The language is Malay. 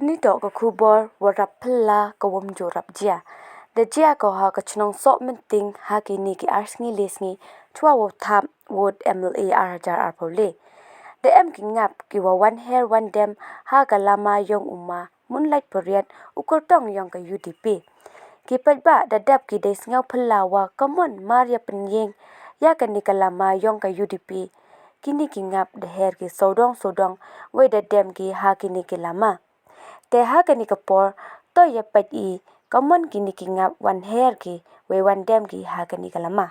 Kini dok ke kubor warap pela kawam jorap jia. Da jia ko ha ka chnong sok menting ha kini ki ars ngi les ngi chua wo thap wot MLA arjar arpole. Da em ki ngap ki wa one hair one dam ha ka lama yong uma moonlight period ukur tong yong ka UDP. Ki pat ba da dap ki des ngau pela wa kamon Maria penyeng ya ka ni ka lama yong ka UDP. Kini ki ngap da hair ki sodong we da dam ki ha kini ki lama. Te ha kani kapor to ya pat i kamon kini ki ngap wan hair ki we wan dam ki ha kani kalama.